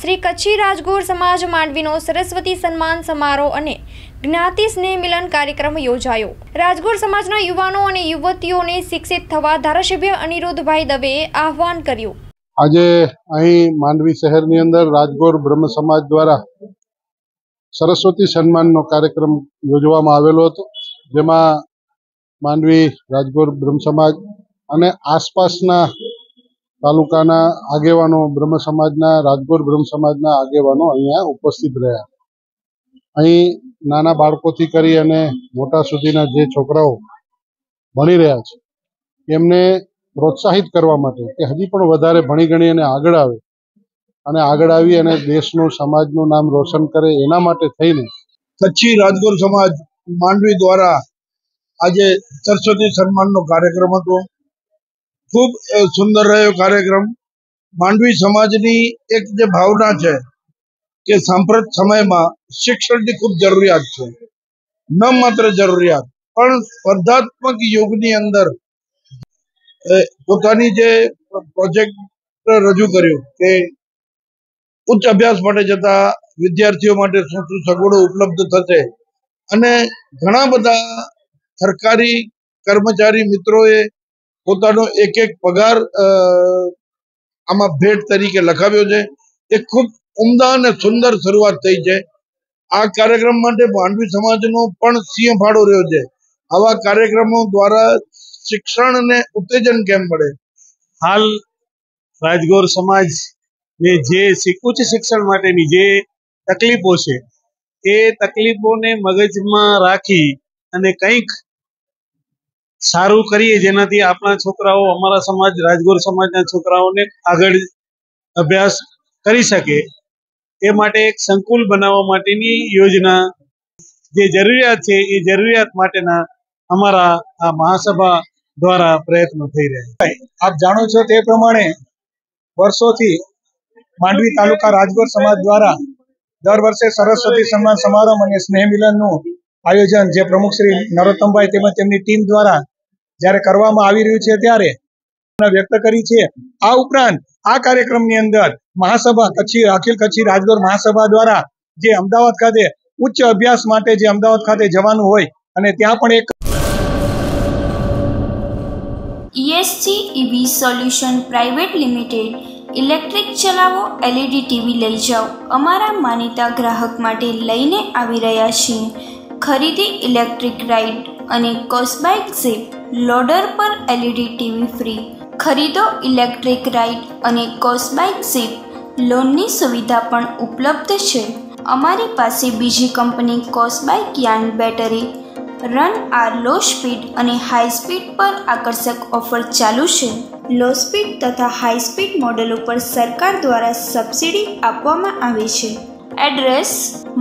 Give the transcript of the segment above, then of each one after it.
શ્રી કચ્છી રાજગોર સમાજ માંડવીનો સરસ્વતી સન્માન સમારોહ અને જ્ઞાતિ સ્નેહ મિલન કાર્યક્રમ યોજાયો। રાજગોર સમાજના યુવાનો અને યુવતીઓને શિક્ષિત થવા ધારાસભ્ય અનિરુદ્ધભાઈ દવેએ આહવાન કર્યું। આજે અહીં માંડવી શહેરની અંદર રાજગોર બ્રહ્મ સમાજ દ્વારા સરસ્વતી સન્માનનો કાર્યક્રમ યોજવામાં આવેલો હતો, જેમાં માંડવી રાજગોર બ્રહ્મ સમાજ અને આસપાસના તાલુકાના આગેવાનો બ્રહ્મ સમાજના રાજગોર બ્રહ્મ સમાજના આગેવાનો અહીંયા ઉપસ્થિત રહ્યા। અહીં નાના બાળકોથી કરી અને મોટા સુધીના જે છોકરાઓ ભણી રહ્યા છે એમને પ્રોત્સાહિત કરવા માટે કે હજી પણ વધારે ભણી ગણી અને આગળ આવી અને દેશનું સમાજનું નામ રોશન કરે, એના માટે થઈને કચ્છી રાજગોર સમાજ માંડવી દ્વારા આજે સરસ્વતી સન્માનનો કાર્યક્રમ હતો। ખૂબ સુંદર રહ્યો કાર્યક્રમ। માંડવી સમાજની એક જે ભાવના છે કે સાંપ્રત સમયમાં શિક્ષણની ખૂબ જરૂરિયાત છે, ન માત્ર જરૂરિયાત પણ સ્પર્ધાત્મક યુગની અંદર પોતાની જે પ્રોજેક્ટ રજૂ કર્યું કે ઉચ્ચ અભ્યાસ માટે જતા વિદ્યાર્થીઓ માટે શું શું સગવડો ઉપલબ્ધ થશે, અને ઘણા બધા સરકારી કર્મચારી મિત્રોએ પોતાનો એક પગાર આમાં ભેટ તરીકે લખાવ્યો છે। એ ખૂબ ઉમદા અને સુંદર શરૂઆત થઈ છે। આ કાર્યક્રમ માટે માંડવી સમાજનો પણ સિંહ ફાળો રહ્યો છે। આવા કાર્યક્રમો દ્વારા શિક્ષણને ઉત્તેજન કેમ મળે। હાલ રાજગોર સમાજ ને જે ઉચ્ચ શિક્ષણ માટેની જે તકલીફો છે એ તકલીફોને મગજમાં રાખી અને કંઈક સારું કરીએ જેનાથી આપણા છોકરાઓ, અમારા સમાજ રાજગોર સમાજના છોકરાઓને આગળ અભ્યાસ કરી શકે, એ માટે એક સંકુલ બનાવવા માટેની યોજના જે જરૂરિયાત છે એ જરૂરિયાત માટેના અમારા આ મહાસભા દ્વારા પ્રયત્નો થઈ રહ્યા છે। આપ જાણો છો તે પ્રમાણે વર્ષોથી માંડવી તાલુકા રાજગોર સમાજ દ્વારા દર વર્ષે સરસ્વતી સન્માન સમારંભ અને સ્નેહ મિલનનું આયોજન જે પ્રમુખ શ્રી નરોત્તમભાઈ તેમજ તેમની ટીમ દ્વારા જ્યારે કરવામાં આવી રહ્યું છે ત્યારે વ્યક્ત કરી છે। આ ઉપરાંત આ કાર્યક્રમની અંદર મહાસભા અખિલ કચ્છી રાજગોર મહાસભા દ્વારા જે અમદાવાદ ખાતે ઉચ્ચ અભ્યાસ માટે જે અમદાવાદ ખાતે જવાનું હોય અને ત્યાં પણ એક ESG EV solution private limited electric ચલાવો LED ટીવી લઈ જાઓ। અમારા માનીતા ગ્રાહક માટે લઈને આવી રહ્યા છીએ ખરીદી ઇલેક્ટ્રિક રાઇડ અને કોસ્બાઇક ઝીપ લોડર પર LED ટીવી ફ્રી। ખરીદો ઇલેક્ટ્રિક રાઇડ અને કોસ્બાઇક ઝીપ, લોનની સુવિધા પણ ઉપલબ્ધ છે। અમારી પાસે બીજી કંપની કોસ્બાઇક યાન બેટરી રન આર લો સ્પીડ અને હાઈ સ્પીડ પર આકર્ષક ઓફર ચાલુ છે। લો સ્પીડ તથા હાઈ સ્પીડ મોડેલ ઉપર સરકાર દ્વારા સબસિડી આપવામાં આવે છે। એડ્રેસ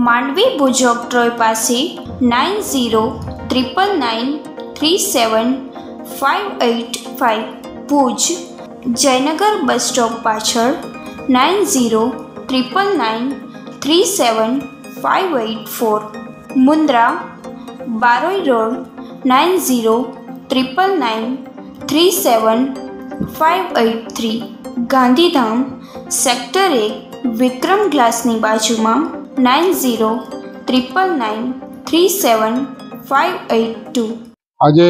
માંડવી ભુજ ઓક્ટ્રોય પાસે 9099937585 ભુજ, જયનગર બસ સ્ટોપ પાછળ 9099375884 મુન્દ્રા બારોઈ રોડ 9099937583 ગાંધીધામ સેક્ટર 1 વિક્રમ ગ્લાસની બાજુમાં 9099937582। આજે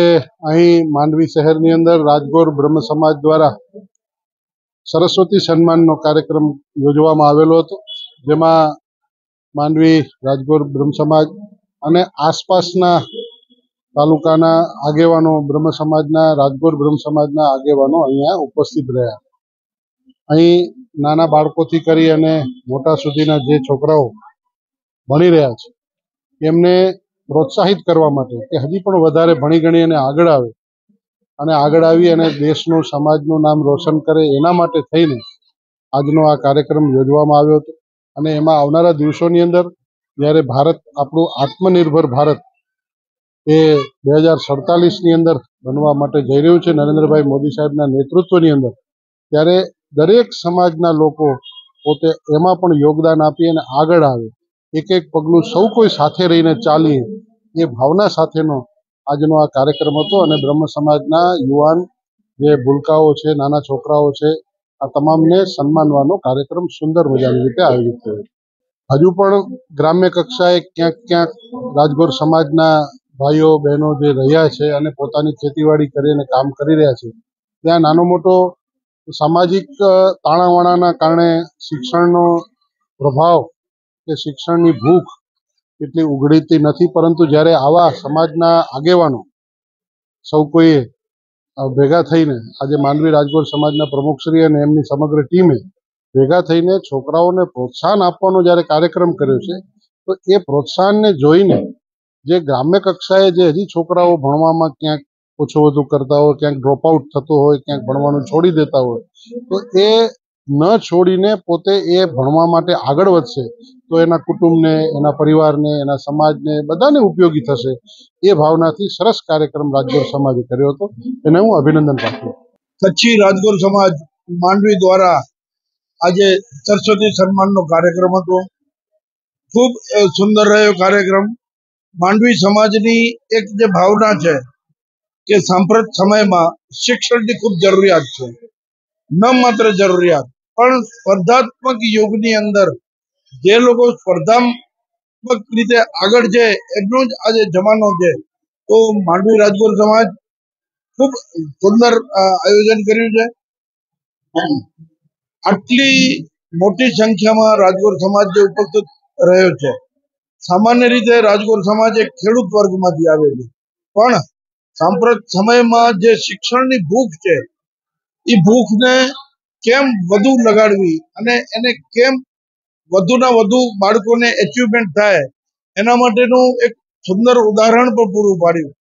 અહીં માંડવી શહેરની અંદર રાજગોર બ્રહ્મ સમાજ દ્વારા સરસ્વતી સન્માનનો કાર્યક્રમ યોજવામાં આવેલો હતો, જેમાં માંડવી રાજગોર બ્રહ્મ સમાજ અને આસપાસના તાલુકાના આગેવાનો બ્રહ્મ સમાજના રાજગોર બ્રહ્મ સમાજના આગેવાનો અહીંયા ઉપસ્થિત રહ્યા। અહીં નાના બાળકોથી કરી અને મોટા સુધીના જે છોકરાઓ ભણી રહ્યા છે એમને પ્રોત્સાહિત કરવા માટે કે હજી પણ વધારે ભણી ગણી અને આગળ આવી અને દેશનું સમાજનું નામ રોશન કરે, એના માટે થઈને આજનો આ કાર્યક્રમ યોજવામાં આવ્યો હતો। અને એમાં આવનારા દિવસોની અંદર જ્યારે ભારત આપણું આત્મનિર્ભર ભારત એ 2047ની અંદર બનવા માટે જઈ રહ્યું છે નરેન્દ્રભાઈ મોદી સાહેબના નેતૃત્વની અંદર, ત્યારે દરેક સમાજના લોકો પોતે એમાં પણ યોગદાન આપી અને આગળ આવે, એક પગલું સૌ કોઈ સાથે રહીને ચાલીએ, એ ભાવના સાથેનો આજનો આ કાર્યક્રમ હતો। અને બ્રહ્મ સમાજના યુવાન જે ભૂલકાઓ છે, નાના છોકરાઓ છે, આ તમામને સન્માનવાનો કાર્યક્રમ સુંદર મજાની રીતે આયોજિત થયો. હજુ પણ ગ્રામ્ય કક્ષાએ ક્યાંક ક્યાંક રાજગોર સમાજના ભાઈઓ બહેનો જે રહ્યા છે અને પોતાની ખેતીવાડી કરીને કામ કરી રહ્યા છે, ત્યાં નાનો મોટો સામાજિક તાણાવાણાના કારણે શિક્ષણનો પ્રભાવ કે શિક્ષણની ભૂખ એટલી ઉઘડીતી નથી. પરંતુ જ્યારે આવા સમાજના આગેવાનો સૌ કોઈએ ભેગા થઈને આજે માંડવી રાજગોર સમાજના પ્રમુખશ્રી અને એમની સમગ્ર ટીમે ભેગા થઈને છોકરાઓને પ્રોત્સાહન આપવાનો જ્યારે કાર્યક્રમ કર્યો છે, તો એ પ્રોત્સાહનને જોઈને જે ગ્રામ્ય કક્ષાએ જે હજી છોકરાઓ ભણવામાં ક્યાંક ઓછું વધુ કરતા હોય, ક્યાંક ડ્રોપ આઉટ થતો હોય, ક્યાંક ભણવાનું છોડી દેતા હોય, તો એ ન છોડીને પોતે એ ભણવા માટે આગળ વધશે તો એના કુટુંબને, એના પરિવારને, એના સમાજને બધાને ઉપયોગી થશે. એ ભાવનાથી સરસ કાર્યક્રમ રાજગોર સમાજે કર્યો હતો, એને હું અભિનંદન પાઠવું. કચ્છી રાજગોર સમાજ માંડવી દ્વારા આજે સરસ્વતી સન્માનનો કાર્યક્રમ હતો. ખૂબ સુંદર રહ્યો કાર્યક્રમ. માંડવી સમાજની એક જે ભાવના છે કે સાંપ્રત સમયમાં શિક્ષણની ખૂબ જરૂરિયાત છે. ન માત્ર જરૂરિયાત પણ સ્પર્ધાત્મક યુગની અંદર જે લોકો સ્પર્ધાત્મક રીતે આગળ છે એમનો જ આજે જમાનો છે. તો માંડવી રાજગોર સમાજ ખૂબ સુંદર આયોજન કર્યું છે. આટલી મોટી સંખ્યામાં રાજગોર સમાજ જે ઉપસ્થિત રહ્યો છે. સામાન્ય રીતે રાજગોર સમાજ એક ખેડૂત વર્ગમાંથી આવે છે, પણ સાંપ્રત સમયમાં જે શિક્ષણની ભૂખ છે એ ભૂખને કેમ વધુ લગાડવી અને એને કેમ વધુના વધુ બાળકોને એચિવમેન્ટ થાય એના માટેનું એક સુંદર ઉદાહરણ પણ પૂરું પાડ્યું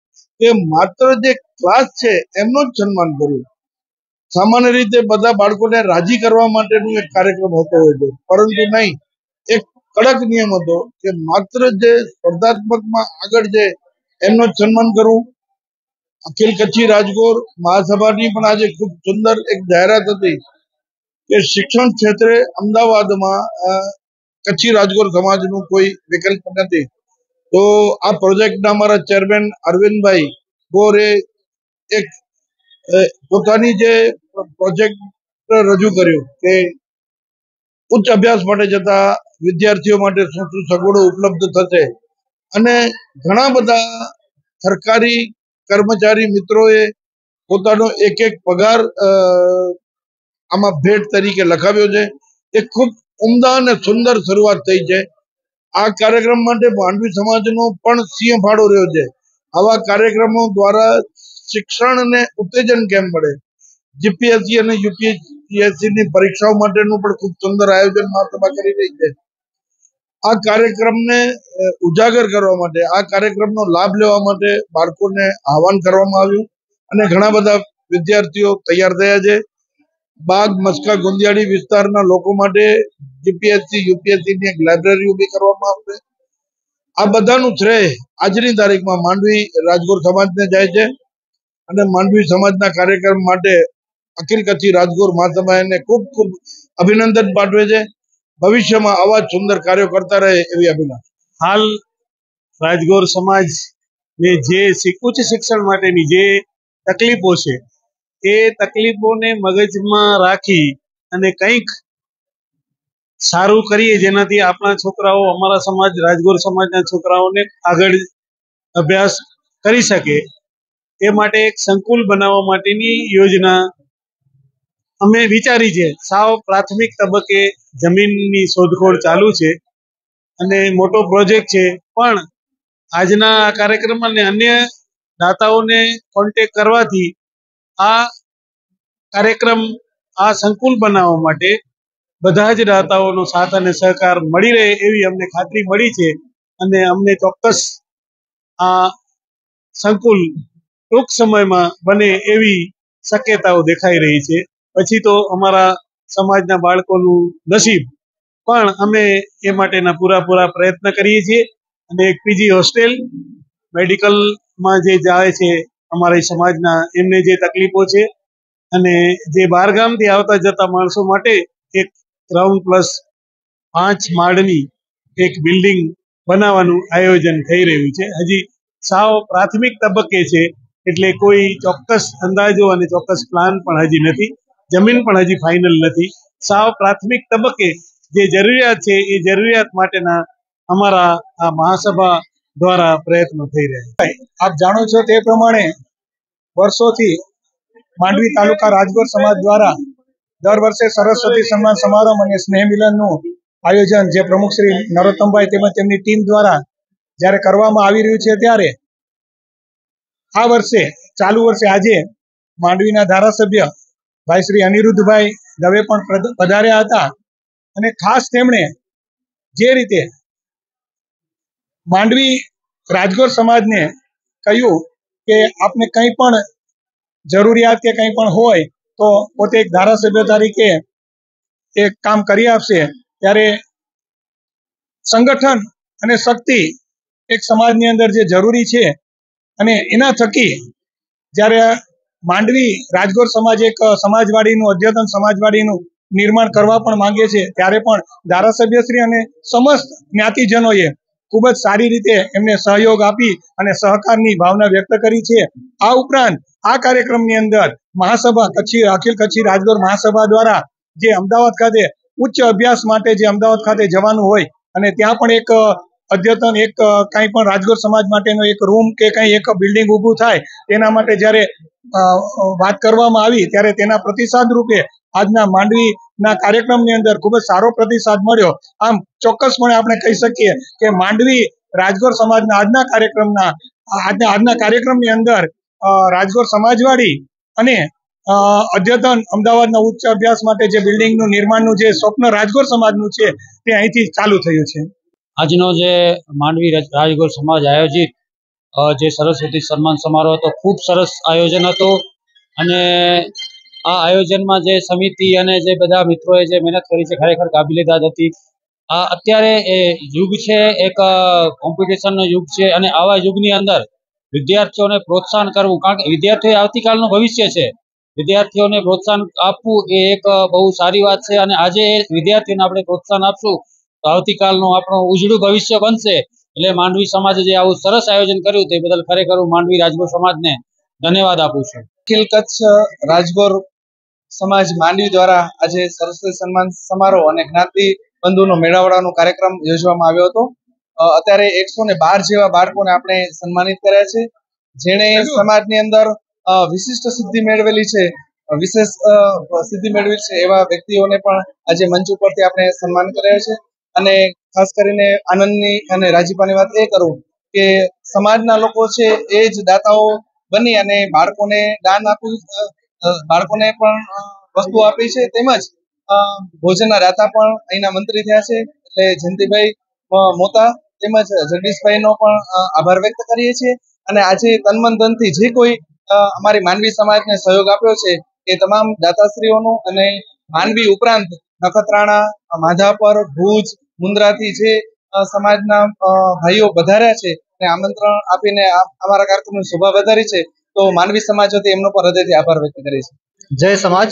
કે માત્ર જે ક્લાસ છે એમનું જ સન્માન કર્યું. સામાન્ય રીતે બધા બાળકોને રાજી કરવા માટેનું એક કાર્યક્રમ હોતો હોય છે, પરંતુ નહીં, એક કડક નિયમ હતો કે માત્ર જે સ્પર્ધાત્મકમાં આગળ છે એમનું જ સન્માન કરવું. અખિલ કચ્છી રાજગોર મહાસભાની પણ આજે ખૂબ સુંદર એક જાહેરાત હતી કે શિક્ષણ ક્ષેત્રે અમદાવાદમાં કચ્છી રાજગોર સમાજનું કોઈ વિકલ્પ નથી. તો આ પ્રોજેક્ટના અમારા ચેરમેન અરવિંદભાઈ ગોરે એક પોતાની જે પ્રોજેક્ટ રજૂ કર્યો કે ઉચ્ચ અભ્યાસ માટે જતા વિદ્યાર્થીઓ માટે શું શું સગવડો ઉપલબ્ધ થશે, અને ઘણા બધા સરકારી કર્મચારી મિત્રોએ પોતાનો એક એક પગાર આમાં ભેટ તરીકે લખાવ્યો છે. એ ખૂબ ઉમદા અને સુંદર શરૂઆત થઈ છે. આ કાર્યક્રમ માટે માંડવી સમાજનો પણ સિંહ ફાળો રહ્યો છે. આવા કાર્યક્રમો દ્વારા શિક્ષણને ઉત્તેજન કેમ મળે. જીપીએસસી અને યુપીએસસીની પરીક્ષાઓ માટેનું પણ ખૂબ સુંદર આયોજન મહાસભા કરી રહી છે. આ કાર્યક્રમને ઉજાગર કરવા માટે, આ કાર્યક્રમનો લાભ લેવા માટે બાળકોને આહવાન કરવામાં આવ્યું અને ઘણા બધા વિદ્યાર્થીઓ તૈયાર થયા છે. બાગ, મસ્કા, ગુંદિયાળી વિસ્તારના લોકો માટે જીપીએસસી યુપીએસસીની એક લાઇબ્રેરી ઊભી કરવામાં આવશે. આ બધાનું શ્રેય આજની તારીખમાં માંડવી રાજગોર સમાજને જાય છે અને માંડવી સમાજના કાર્યક્રમ માટે અખિલ કચ્છી રાજગોર મહાસભા એને ખૂબ ખૂબ અભિનંદન પાઠવે છે. ભવિષ્યમાં આવા જ સુંદર કાર્યો કરતા રહે એવી અભિલાષા. હાલ રાજગોર સમાજને જે ઉચ્ચ શિક્ષણ માટેની જે તકલીફો છે એ તકલીફોને મગજમાં રાખી અને કંઈક સારું કરીએ જેનાથી આપણા છોકરાઓ, અમારા સમાજ, રાજગોર સમાજના છોકરાઓને આગળ અભ્યાસ કરી શકે એ માટે એક સંકુલ બનાવવા માટેની યોજના અમે વિચારી છે. સાવ પ્રાથમિક તબક્કે જમીનની શોધખોળ ચાલુ છે અને મોટો પ્રોજેક્ટ છે, પણ આજના આ કાર્યક્રમ અને અન્ય દાતાઓને કોન્ટેક કરવાથી આ કાર્યક્રમ, આ સંકુલ બનાવવા માટે બધા જ દાતાઓનો સાથ અને સહકાર મળી રહે એવી અમને ખાતરી મળી છે અને અમને ચોક્કસ આ સંકુલ ટૂંક સમયમાં બને એવી શક્યતાઓ દેખાઈ રહી છે. પછી તો અમારા સમાજના બાળકોનું નસીબ, પણ અમે એ માટેના પૂરા પ્રયત્ન કરીએ છીએ. અને એક પીજી હોસ્ટેલ, મેડિકલમાં જે જાય છે અમારા સમાજના, એમને જે તકલીફો છે, અને જે બહારગામથી આવતા જતા માણસો માટે એક +5 માળની એક બિલ્ડિંગ બનાવવાનું આયોજન થઈ રહ્યું છે. હજી સાવ પ્રાથમિક તબક્કે છે, એટલે કોઈ ચોક્કસ અંદાજો અને ચોક્કસ પ્લાન પણ હજી નથી. જમીન પણ હજી ફાઇનલ નથી. સાવ પ્રાથમિક તબક્કે જે જરૂરિયાત છે એ જરૂરિયાત માટેના અમારા આ મહાસભા દ્વારા પ્રયત્નો થઈ રહ્યા છે. આપ જાણો છો તે પ્રમાણે વર્ષોથી માંડવી તાલુકા રાજગોર સમાજ દ્વારા દર વર્ષે સરસ્વતી સન્માન સમારોહ અને સ્નેહ મિલનનું આયોજન જે પ્રમુખ શ્રી નરોત્તમભાઈ તેમજ તેમની ટીમ દ્વારા જ્યારે કરવામાં આવી રહ્યું છે, ત્યારે આ વર્ષે ચાલુ વર્ષે આજે માંડવીના ધારાસભ્ય ભાઈ શ્રી અનિરુદ્ધભાઈ દવે પણ પધાર્યા હતા અને ખાસ તેમણે જે રીતે માંડવી રાજગોર સમાજને કહ્યું કે આપને કંઈ પણ જરૂરિયાત કે કંઈ પણ હોય તો પોતે એક ધારાસભ્ય તરીકે એક કામ કરી આપશે, ત્યારે સંગઠન અને શક્તિ એક સમાજની અંદર જે જરૂરી છે અને એના થકી જ્યારે માંડવી રાજગોર સમાજ એક સમાજવાડીનું અદ્યતન સમાજવાડીનું નિર્માણ કરવા પણ માંગે છે, ત્યારે પણ ધારાસભ્યશ્રી અને સમસ્ત જ્ઞાતિજનોએ ખૂબ જ સારી રીતે એમને સહયોગ આપી અને સહકારની ભાવના વ્યક્ત કરી છે. આ ઉપરાંત આ કાર્યક્રમની અંદર મહાસભા અખિલ કચ્છી રાજગોર મહાસભા દ્વારા જે અમદાવાદ ખાતે ઉચ્ચ અભ્યાસ માટે જે અમદાવાદ ખાતે જવાનું હોય અને ત્યાં પણ એક અદ્યતન એક કંઈ પણ રાજગોર સમાજ માટેનો એક રૂમ કે કંઈ એક બિલ્ડિંગ ઊભું થાય તેના માટે જ્યારે વાત કરવામાં આવી ત્યારે તેના પ્રતિસાદ રૂપે આજના માંડવીના કાર્યક્રમની અંદર ખૂબ જ સારો પ્રતિસાદ મળ્યો. આમ ચોક્કસપણે આપણે કહી શકીએ કે માંડવી રાજગોર સમાજના આજના કાર્યક્રમની અંદર રાજગોર સમાજવાડી અને અદ્યતન અમદાવાદના ઉચ્ચ અભ્યાસ માટે જે બિલ્ડિંગનું નિર્માણનું જે સ્વપ્ન રાજગોર સમાજનું છે તે અહીંથી ચાલુ થયું છે. આજનો જે માંડવી રાજગોર સમાજ આયોજિત જે સરસ્વતી સન્માન સમારોહ હતો, ખૂબ સરસ આયોજન હતું અને આ આયોજનમાં જે સમિતિ અને જે બધા મિત્રોએ જે મહેનત કરી છે ખરેખર કાબિલેદાદ હતી. આ અત્યારે એ યુગ છે, એક કોમ્પિટિશનનો યુગ છે અને આવા યુગની અંદર વિદ્યાર્થીઓને પ્રોત્સાહન કરવું, કારણ કે વિદ્યાર્થીઓ આવતીકાલનું ભવિષ્ય છે, વિદ્યાર્થીઓને પ્રોત્સાહન આપવું એ એક બહુ સારી વાત છે અને આજે વિદ્યાર્થીઓને આપણે પ્રોત્સાહન આપશું તો આવતીકાલનું આપણું ઉજળું ભવિષ્ય બનશે. એટલે માંડવી સમાજે જે આવું સરસ આયોજન કર્યું તે બદલ ખરેખર હું માંડવી રાજગોર સમાજને ધન્યવાદ આપું છું. અખિલ કચ્છ રાજગોર સમાજ માંડવી દ્વારા આજે સરસ્વતી સન્માન સમારોહ અને જ્ઞાતિ બંધુનો મેળાવડાનો કાર્યક્રમ યોજવામાં આવ્યો હતો. અત્યારે 112 જેવા બાળકોને આપણે સન્માનિત કર્યા છે, જેણે સમાજની અંદર વિશિષ્ટ સિદ્ધિ મેળવેલી છે, વિશેષ સિદ્ધિ મેળવી છે એવા વ્યક્તિઓને પણ આજે મંચ ઉપરથી આપણે સન્માન કર્યા છે. અને ખાસ કરીને આનંદની અને રાજીપાની વાત એ કરું કે સમાજના લોકો છે એ જ દાતાઓ બની અને બાળકોને દાન આપ્યું, બાળકોને પણ વસ્તુ આપી છે, તેમજ ભોજનના દાતા પણ અહીંના મંત્રી થયા છે. એટલે જયંતિભાઈ મોતા તેમજ જગદીશભાઈનો પણ આભાર વ્યક્ત કરીએ છીએ. અને આજે તનમન ધનથી જે કોઈ અમારી માંડવી સમાજને સહયોગ આપ્યો છે એ તમામ દાતાશ્રીઓનો અને માંડવી ઉપરાંત નખત્રાણા, માધાપર, ભુજ, મુન્દ્રાથી જે સમાજના ભાઈઓ વધાર્યા છે અને આમંત્રણ આપીને અમારા કાર્યક્રમની શોભા વધારી છે, તો માંડવી સમાજ વતી એમનો પણ હૃદયથી આભાર વ્યક્ત કરીએ છીએ. જય સમાજ.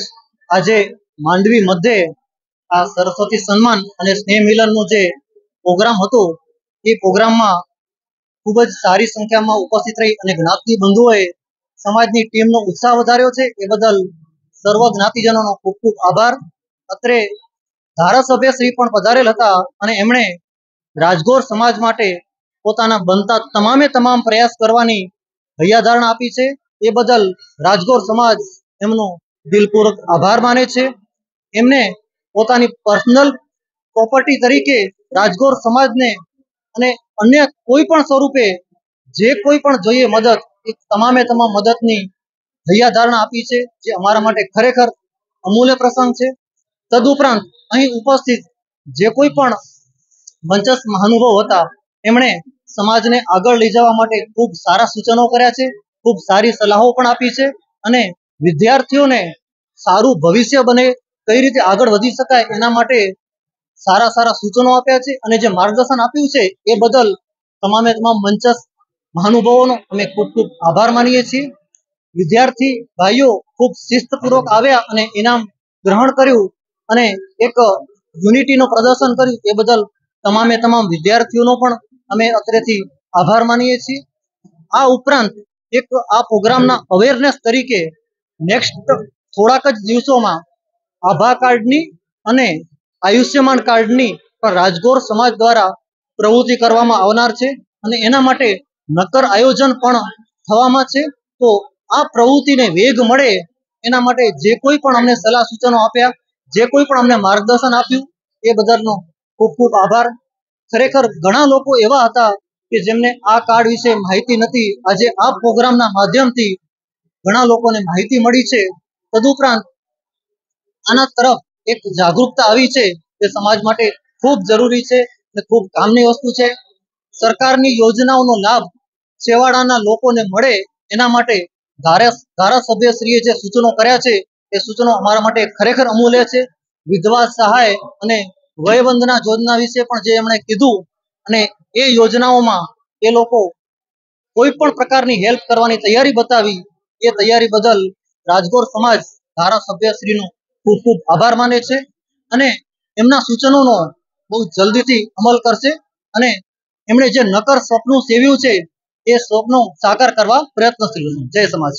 આજે માંડવી મધ્યે આ સરસ્વતી સન્માન અને સ્નેહ મિલનનું જે પ્રોગ્રામ હતો એ પ્રોગ્રામમાં ખૂબ જ સારી સંખ્યામાં ઉપસ્થિત રહી અને જ્ઞાતિ બંધુઓએ સમાજની ટીમનો ઉત્સાહ વધાર્યો છે. એ બદલ સર્વ જ્ઞાતિજનોનો ખૂબ ખૂબ આભાર. અત્રે ધારાસભ્ય શ્રી પણ પધારેલ હતા અને એમણે રાજગોર સમાજ માટે પોતાના બનતા તમામ પ્રયાસ કરવાની હૈયાધારણા આપી છે. એ બદલ રાજગોર સમાજ એમનો દિલપૂર્વક આભાર માને છે. એમને પોતાની પર્સનલ પ્રોપર્ટી તરીકે રાજગોર સમાજને અને અન્ય કોઈ પણ સ્વરૂપે જે કોઈ પણ જોઈએ મદદ, એ તમામ મદદની હૈયાધારણા આપી છે, જે અમારા માટે ખરેખર અમૂલ્ય પ્રસંગ છે. તદુપરાંત અહીં ઉપસ્થિત જે કોઈ પણ મંચસ્થ મહાનુભાવો હતા એમણે સમાજને આગળ લઈ જવા માટે ખૂબ સારા સૂચનો કર્યા છે, ખૂબ સારી સલાહો પણ આપી છે અને વિદ્યાર્થીઓને સારું ભવિષ્ય બને, કઈ રીતે આગળ વધી શકાય એના માટે સારા સૂચનો આપ્યા છે અને જે માર્ગદર્શન આપ્યું છે એ બદલ તમામ મંચસ્થ મહાનુભાવોનો અમે ખૂબ ખૂબ આભાર માનીએ છીએ. વિદ્યાર્થી ભાઈઓ ખૂબ શિસ્તપૂર્વક આવ્યા અને ઇનામ ગ્રહણ કર્યું અને એક યુનિટીનું પ્રદર્શન કર્યું, એ બદલ તમામ વિદ્યાર્થીઓનો પણ અમે અત્રેથી આભાર માનીએ છીએ. આ ઉપરાંત એક આ પ્રોગ્રામના અવેરનેસ તરીકે નેક્સ્ટ થોડાક જ દિવસોમાં આભા કાર્ડની અને આયુષ્યમાન કાર્ડની પણ રાજગોર સમાજ દ્વારા પ્રવૃત્તિ કરવામાં આવનાર છે અને એના માટે નક્કર આયોજન પણ થવામાં છે. તો આ પ્રવૃત્તિને વેગ મળે એના માટે જે કોઈ પણ અમને સલાહ સૂચનો આપ્યા, જે કોઈ પણ અમને માર્ગદર્શન આપ્યું એ બદલનો ખૂબ ખૂબ આભાર. ખરેખર ઘણા લોકો એવા હતા કે જેમને આ કાર્ડ વિશે માહિતી નથી. આજે આ પ્રોગ્રામના માધ્યમથી ઘણા લોકોને માહિતી મળી છે. તદુપરાંત આના તરફ એક જાગૃતતા આવી છે જે સમાજ માટે ખૂબ જરૂરી છે અને ખૂબ કામની વસ્તુ છે. સરકારની યોજનાઓનો લાભ છેવાડાના લોકોને મળે એના માટે ધારાસભ્યશ્રીએ જે સૂચનો કર્યા છે એ સૂચનો અમારા માટે ખરેખર અમૂલ્ય છે. વિધવા સહાય અને વયવંદના યોજના વિશે પણ જે એમણે કીધું અને એ યોજનાઓમાં એ લોકો કોઈ પણ પ્રકારની હેલ્પ કરવાની તૈયારી બતાવી, એ તૈયારી બદલ રાજગોર સમાજ ધારાસભ્યશ્રીનો ખૂબ ખૂબ આભાર માને છે અને એમના સૂચનોનો બહુ જલ્દીથી અમલ કરશે અને એમણે જે નક્કર સ્વપ્ન સેવ્યું છે એ સ્વપ્નો સાકાર કરવા પ્રયત્નશીલ છે. જય સમાજ.